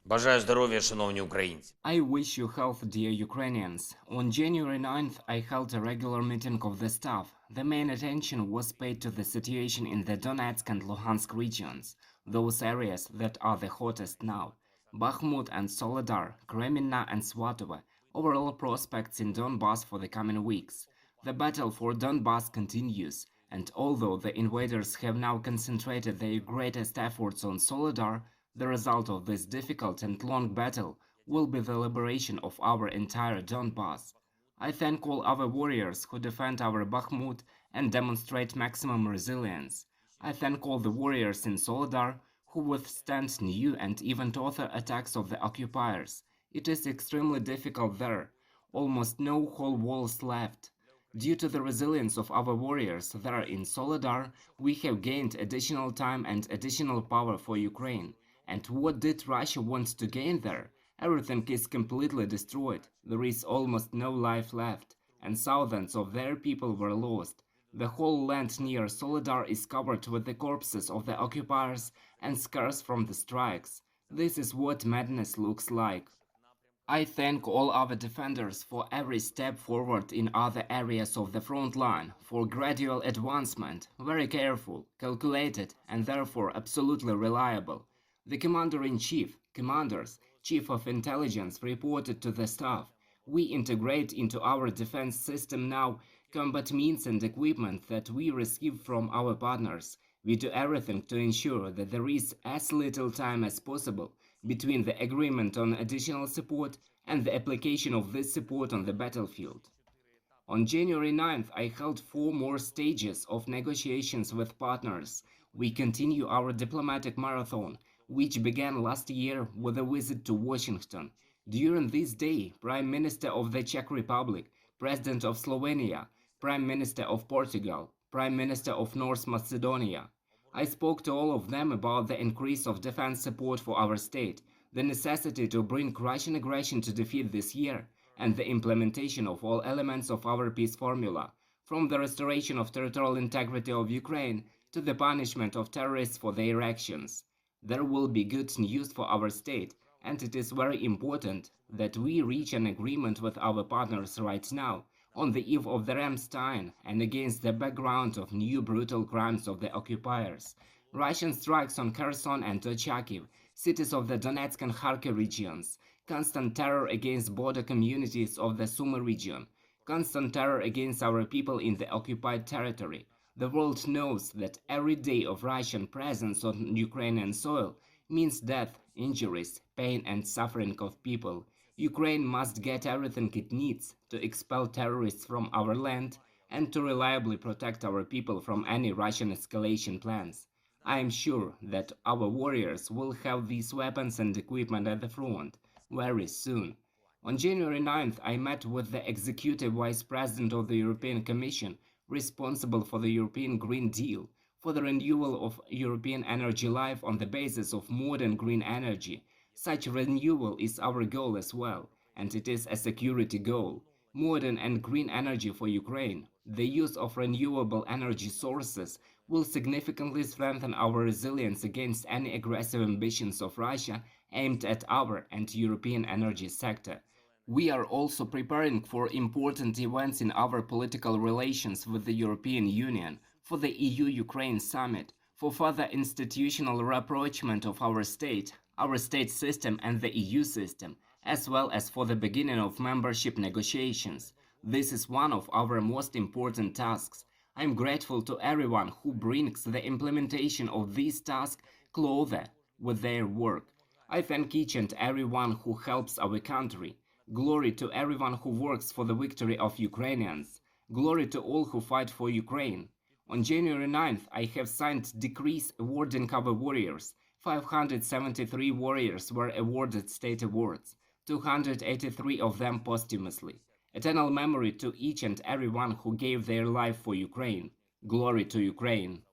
Бажаю здоров'я, шановні українці. I wish you health, dear Ukrainians. On January 9th, I held a regular meeting of the staff. The main attention was paid to the situation in the Donetsk and Luhansk regions, those areas that are the hottest now. Bakhmut and Soledar, Kreminna and Svatove, overall prospects in Donbas for the coming weeks. The battle for Donbas continues, and although the invaders have now concentrated their greatest efforts on Soledar, the result of this difficult and long battle will be the liberation of our entire Donbas. I thank all our warriors who defend our Bakhmut and demonstrate maximum resilience. I thank all the warriors in Soledar who withstand new and even tougher attacks of the occupiers. It is extremely difficult there, almost no whole walls left. Due to the resilience of our warriors there in Soledar, we have gained additional time and additional power for Ukraine. And what did Russia want to gain there? Everything is completely destroyed. There is almost no life left, and thousands of their people were lost. The whole land near Soledar is covered with the corpses of the occupiers and scars from the strikes. This is what madness looks like. I thank all our defenders for every step forward in other areas of the front line, for gradual advancement, very careful, calculated, and therefore absolutely reliable. The Commander-in-Chief, Commanders, Chief of Intelligence reported to the staff, we integrate into our defense system now combat means and equipment that we receive from our partners. We do everything to ensure that there is as little time as possible between the agreement on additional support and the application of this support on the battlefield. On January 9th, I held 4 more stages of negotiations with partners. We continue our diplomatic marathon, which began last year with a visit to Washington. During this day, Prime Minister of the Czech Republic, President of Slovenia, Prime Minister of Portugal, Prime Minister of North Macedonia. I spoke to all of them about the increase of defense support for our state, the necessity to bring Russian aggression to defeat this year, and the implementation of all elements of our peace formula, from the restoration of territorial integrity of Ukraine to the punishment of terrorists for their actions. There will be good news for our state, and it is very important that we reach an agreement with our partners right now, on the eve of the Ramstein and against the background of new brutal crimes of the occupiers. Russian strikes on Kherson and Charkiv, cities of the Donetsk and Kharkiv regions, constant terror against border communities of the Sumy region, constant terror against our people in the occupied territory. The world knows that every day of Russian presence on Ukrainian soil means death, injuries, pain and suffering of people. Ukraine must get everything it needs to expel terrorists from our land and to reliably protect our people from any Russian escalation plans. I am sure that our warriors will have these weapons and equipment at the front very soon. On January 9th, I met with the Executive Vice President of the European Commission, responsible for the European Green Deal, for the renewal of European energy life on the basis of modern green energy. Such renewal is our goal as well, and it is a security goal. Modern and green energy for Ukraine. The use of renewable energy sources will significantly strengthen our resilience against any aggressive ambitions of Russia aimed at our and European energy sector. We are also preparing for important events in our political relations with the European Union, for the EU-Ukraine summit, for further institutional rapprochement of our state system and the EU system, as well as for the beginning of membership negotiations. This is one of our most important tasks. I am grateful to everyone who brings the implementation of these tasks closer with their work. I thank each and everyone who helps our country. Glory to everyone who works for the victory of Ukrainians. Glory to all who fight for Ukraine. On January 9th, I have signed decrees awarding our warriors. 573 warriors were awarded state awards, 283 of them posthumously. Eternal memory to each and everyone who gave their life for Ukraine. Glory to Ukraine.